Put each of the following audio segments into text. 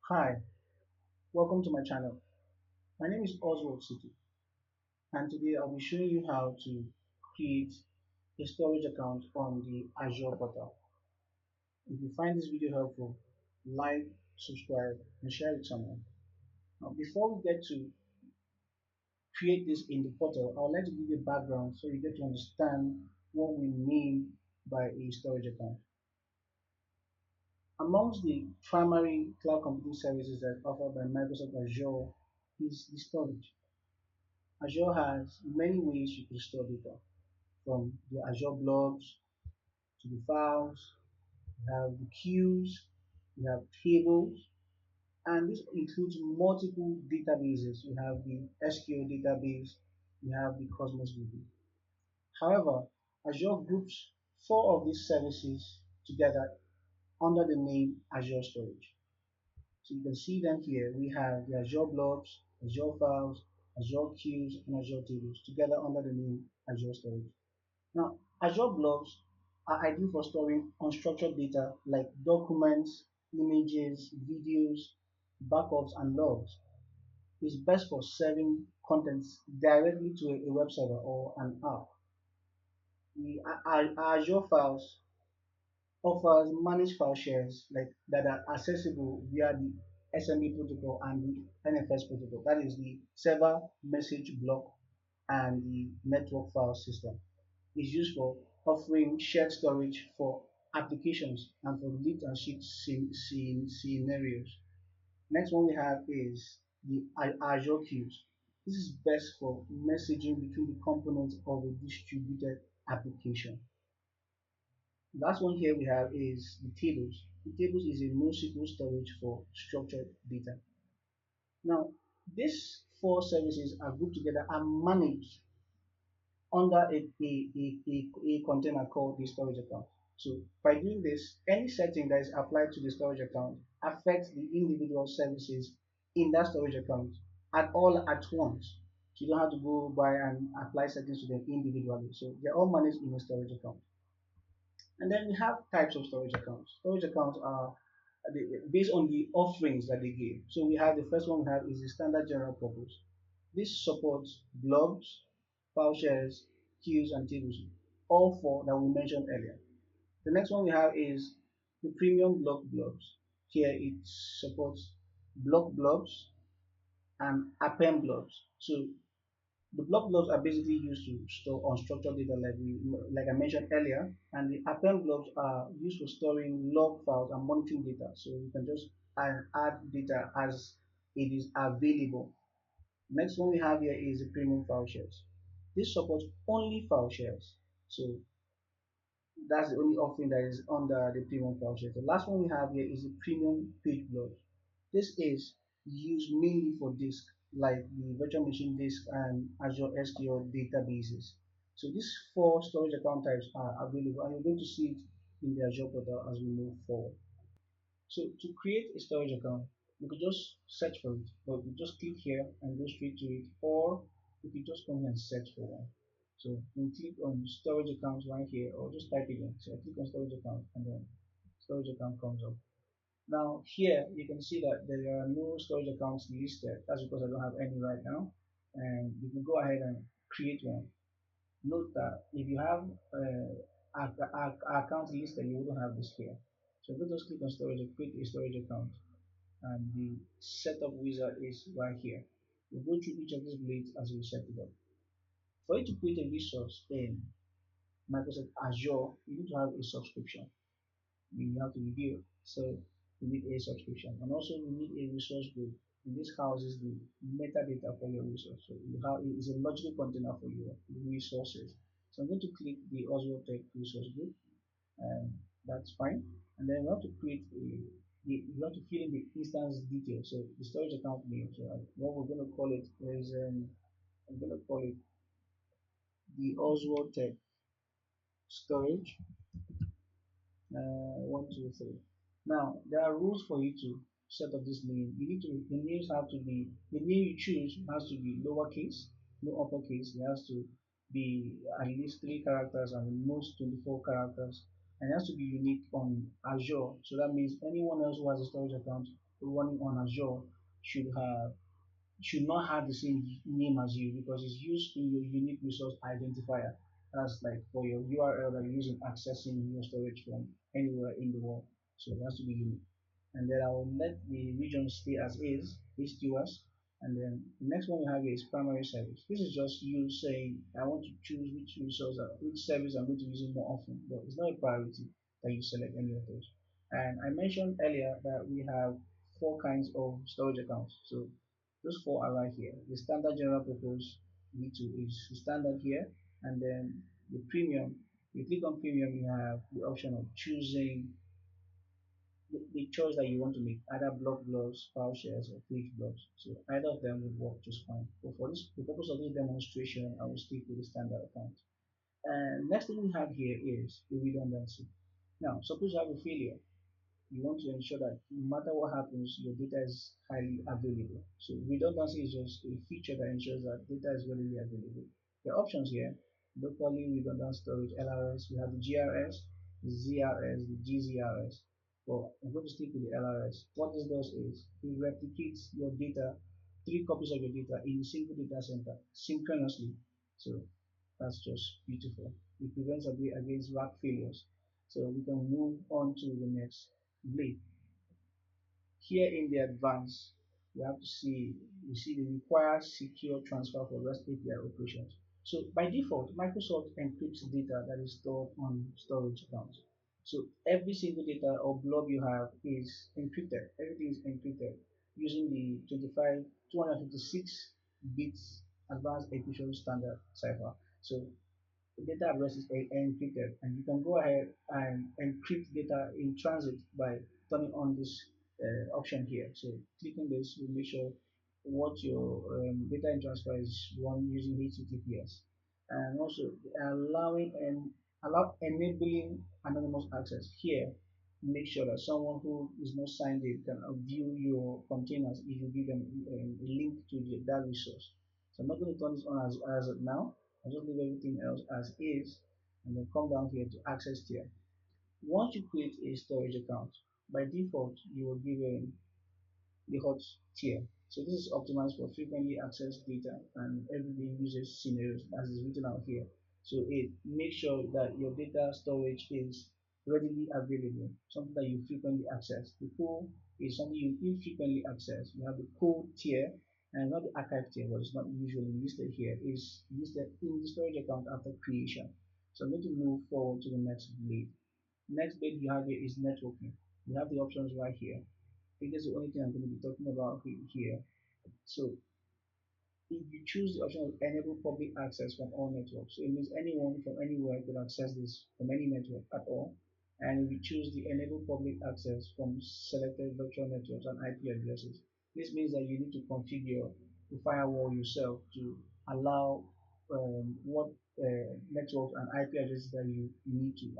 Hi, welcome to my channel. My name is Oswald City, and today I'll be showing you how to create a storage account on the Azure portal. If you find this video helpful, like, subscribe, and share with someone. Now, before we get to create this in the portal, I would like to give you a background so you get to understand what we mean by a storage account. Amongst the primary cloud computing services that are offered by Microsoft Azure is the storage. Azure has many ways you can store data, from the Azure Blobs to the files, you have the queues, you have tables, and this includes multiple databases. You have the SQL database, you have the Cosmos DB. However, Azure groups four of these services together under the name Azure Storage. So you can see them here. We have the Azure Blobs, Azure Files, Azure Queues, and Azure Tables together under the name Azure Storage. Now, Azure Blobs are ideal for storing unstructured data like documents, images, videos, backups, and logs. It's best for serving contents directly to a web server or an app. The Azure Files offers managed file shares that are accessible via the SME protocol and the NFS protocol. That is the server message block and the network file system. Is used for offering shared storage for applications and for lift and shift scenarios. Next one we have is the Azure queues. This is best for messaging between the components of a distributed application. Last one here we have is the tables. The tables is a NoSQL storage for structured data. Now, these four services are grouped together and managed under a container called the storage account. So by doing this, any setting that is applied to the storage account affects the individual services in that storage account at once. So you don't have to go by and apply settings to them individually. So they're all managed in a storage account. And then we have types of storage accounts. Storage accounts are based on the offerings that they give. So we have the first one we have is the standard general purpose. This supports blobs, file shares, queues, and tables, all four that we mentioned earlier. The next one we have is the premium block blobs. Here it supports block blobs and append blobs. So the block blobs are basically used to store unstructured data like I mentioned earlier, and the append blobs are used for storing log files and monitoring data. So you can just add data as it is available. Next one we have here is the premium file shares. This supports only file shares. So that's the only offering that is under the premium file shares. The last one we have here is the premium page blobs. This is used mainly for disk, like the virtual machine disk and Azure SQL databases. So these four storage account types are available, and you're going to see it in the Azure portal as we move forward. So to create a storage account, you could just search for it, or you just click here and go straight to it, or you could just come here and search for one. So you click on storage accounts right here, or just type it in. So I click on storage account, and then storage account comes up. Now here you can see that there are no storage accounts listed. That's because I don't have any right now. And you can go ahead and create one. Note that if you have account listed, you wouldn't have this here. So let us click on storage and create a storage account. And the setup wizard is right here. We'll go through each of these blades as we set it up. For you to create a resource in Microsoft Azure, you need to have a subscription. You have to review. So you need a subscription, and also you need a resource group. In this houses the metadata for your resource. So you have it is a logical container for your resources. So I'm going to click the Oswald Tech resource group, and that's fine. And then we have to create you have to fill in the instance details. So the storage account name. So what we're going to call it is I'm going to call it the Oswald Tech storage 1, 2, 3. Now there are rules for you to set up this name. You need to the names have to be the name you choose has to be lowercase, no uppercase. It has to be at least 3 characters and the most 24 characters. and it has to be unique on Azure. So that means anyone else who has a storage account running on Azure should have should not have the same name as you because it's used in your unique resource identifier. That's like for your URL that you're using accessing your storage from anywhere in the world. So it has to be unique. And then I will let the region stay as is, East US. And then the next one we have here is primary service. This is just you saying, I want to choose which resource, which service I'm going to use it more often, but it's not a priority that you select any of those. And I mentioned earlier that we have four kinds of storage accounts. So those four are right here. The standard general purpose V2 is the standard here, and then the premium. You click on premium, you have the option of choosing the choice that you want to make, either block blobs, file shares, or page blobs. So either of them will work just fine. But for this, the purpose of this demonstration, I will stick with the standard account. And next thing we have here is the redundancy. Now, suppose you have a failure, you want to ensure that no matter what happens, your data is highly available. So redundancy is just a feature that ensures that data is readily available. The options here, locally redundant storage LRS, we have the GRS, the ZRS, the GZRS. Well, I'm going to stick with the LRS. What this does is it replicates your data, three copies of your data in a single data center synchronously. So that's just beautiful. It prevents against rack failures. So we can move on to the next blade. Here in the advanced, you have to see, you see the require secure transfer for REST API operations. So by default, Microsoft encrypts data that is stored on storage accounts. So every single data or blob you have is encrypted. Everything is encrypted using the 256 bits advanced encryption standard cipher. So data address is encrypted, and you can go ahead and encrypt data in transit by turning on this option here. So clicking this will make sure what your data in transfer is run using HTTPS, and also allowing and allow enabling anonymous access here. Make sure that someone who is not signed in can view your containers if you give them a link to that resource. So I'm not going to turn this on as of now. I'll just leave everything else as is and then come down here to access tier. Once you create a storage account, by default, you will give the hot tier. So this is optimized for frequently accessed data and everyday usage scenarios as is written out here. So it makes sure that your data storage is readily available, something that you frequently access. The cool is something you infrequently access. You have the cool tier and not the archive tier, but it's not usually listed here. Is listed in the storage account after creation. So I'm going to move forward to the next blade. Next blade you have here is networking. You have the options right here. I think that's the only thing I'm going to be talking about here. So if you choose the option of enable public access from all networks, so it means anyone from anywhere can access this from any network at all. And if you choose the enable public access from selected virtual networks and IP addresses, this means that you need to configure the firewall yourself to allow what networks and IP addresses that you need to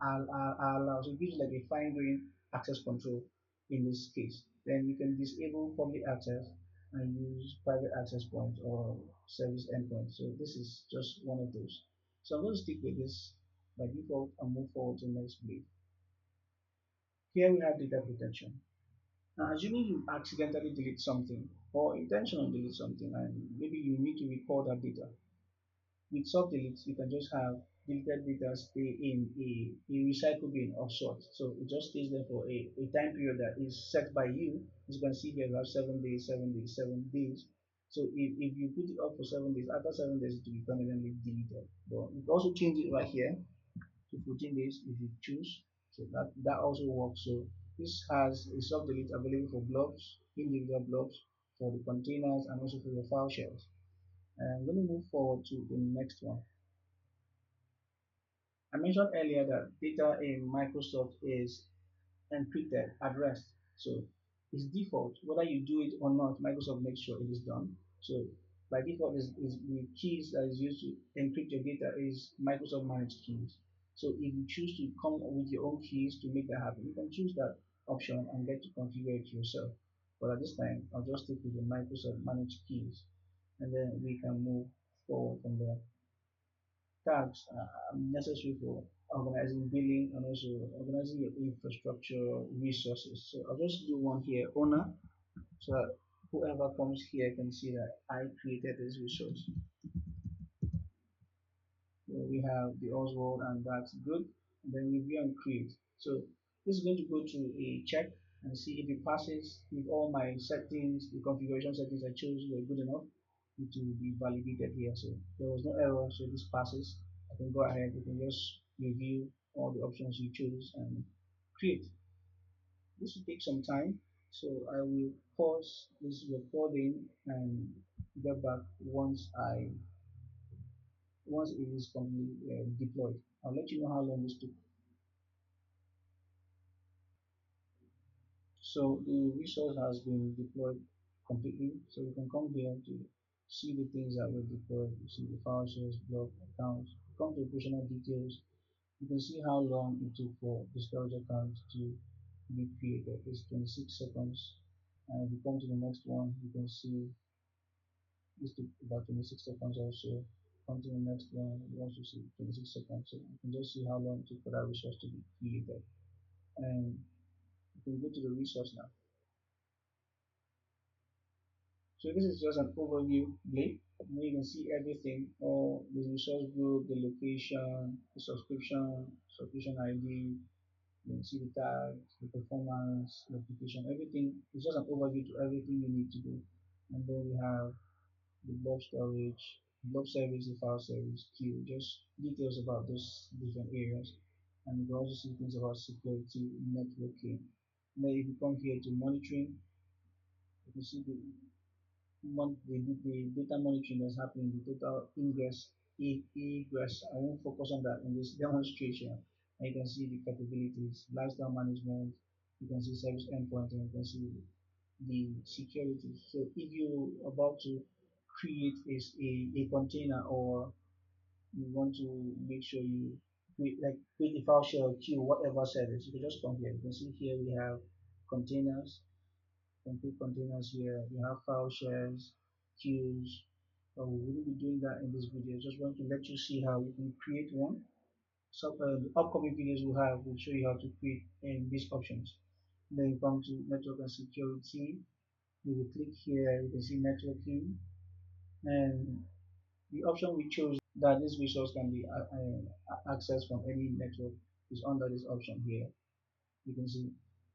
allow. So it gives like a fine-grained access control in this case. Then you can disable public access and use private access points or service endpoints. So this is just one of those. So I'm going to stick with this by default and move forward to the next blade. Here we have data protection. Now, assuming you accidentally delete something or intentionally delete something and maybe you need to record that data, with soft deletes, you can just have deleted data stay in a recycle bin of sorts. So it just stays there for a time period that is set by you. As you can see here, we have 7 days, 7 days, 7 days. So if you put it up for 7 days, after 7 days, it will be permanently deleted. But you can also change it right here to 14 days if you choose. So that also works. So this has a soft delete available for blobs, individual blobs, for the containers, and also for your file shares. And I'm going to move forward to the next one. I mentioned earlier that data in Microsoft is encrypted at rest. So it's default. Whether you do it or not, Microsoft makes sure it is done. So by default, is the keys that is used to encrypt your data is Microsoft managed keys. So if you choose to come with your own keys to make that happen, you can choose that option and get to configure it yourself. But at this time, I'll just stick with the Microsoft managed keys, and then we can move forward from there. Tags are necessary for organizing billing, and also organizing your infrastructure resources. So I'll just do one here, owner, so that whoever comes here can see that I created this resource. So we have the Oswald, and that's good. And then review and create. So this is going to go to a check and see if it passes, if all my settings, the configuration settings I chose were good enough. It will be validated here. So there was no error, so this passes. I can go ahead, you can just review all the options you choose and create. This will take some time, so I will pause this recording and get back once it is completely deployed. I'll let you know how long this took. So the resource has been deployed completely. So you can come here to see the things that were deployed. You see the file shares, block accounts. Come to operational details. You can see how long it took for the storage account to be created. It's 26 seconds. And if you come to the next one, you can see this took about 26 seconds also. Come to the next one, you also see 26 seconds. So you can just see how long it took for that resource to be created. And you can go to the resource now. So this is just an overview link. Now you can see everything, all the resource group, the location, the subscription ID, you can see the tags, the performance, the application, everything. It's just an overview to everything you need to do. And then we have the blob storage, blob service, the file service, queue, just details about those different areas. And you can also see things about security, networking. And then if you come here to monitoring, you can see the data monitoring that's happening, the total ingress, egress. I won't focus on that in this demonstration. And you can see the capabilities, lifestyle management, you can see service endpoint, and you can see the security. So if you're about to create a container, or you want to make sure you create a file share or queue, whatever service, you can just come here. You can see here we have containers, complete containers here. We have file shares, queues. But we wouldn't be doing that in this video. Just want to let you see how you can create one. So the upcoming videos we have will show you how to create in these options. Then you come to network and security. You will click here. You can see networking, and the option we chose that this resource can be accessed from any network is under this option here. You can see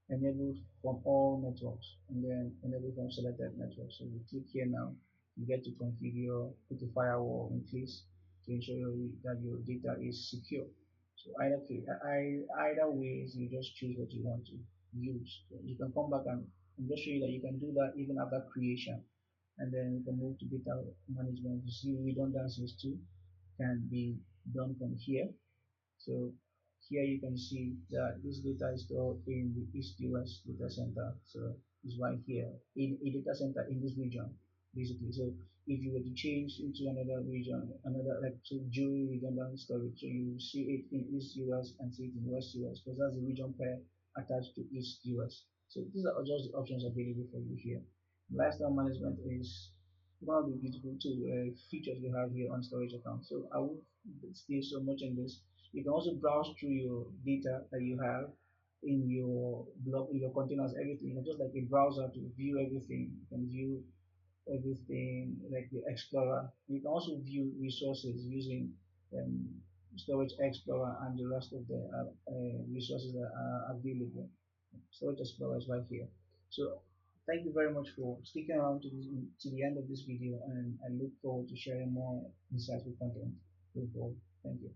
enable from all networks, and then enable from selected networks. So you click here now, you get to configure, put a firewall in place to ensure that your data is secure. So either ways, you just choose what you want to use. So you can come back and just show you that you can do that even after creation. And then you can move to data management. You see redundancies too can be done from here. So here you can see that this data is stored in the East US data center. So it's right here in a data center in this region, basically. So if you were to change into another region, another like so dual redundant storage, so you see it in East US and see it in West US because that's the region pair attached to East US. So these are just the options available for you here. Lifestyle management is one of the beautiful features we have here on storage account. So I won't stay so much in this. You can also browse through your data that you have in your blog, in your containers, everything. You can just like a browser to view everything. You can view everything like the Explorer. You can also view resources using um, Storage Explorer and the rest of the resources that are available. Storage Explorer is right here. So thank you very much for sticking around to the end of this video, and I look forward to sharing more insightful content. Look forward. Thank you.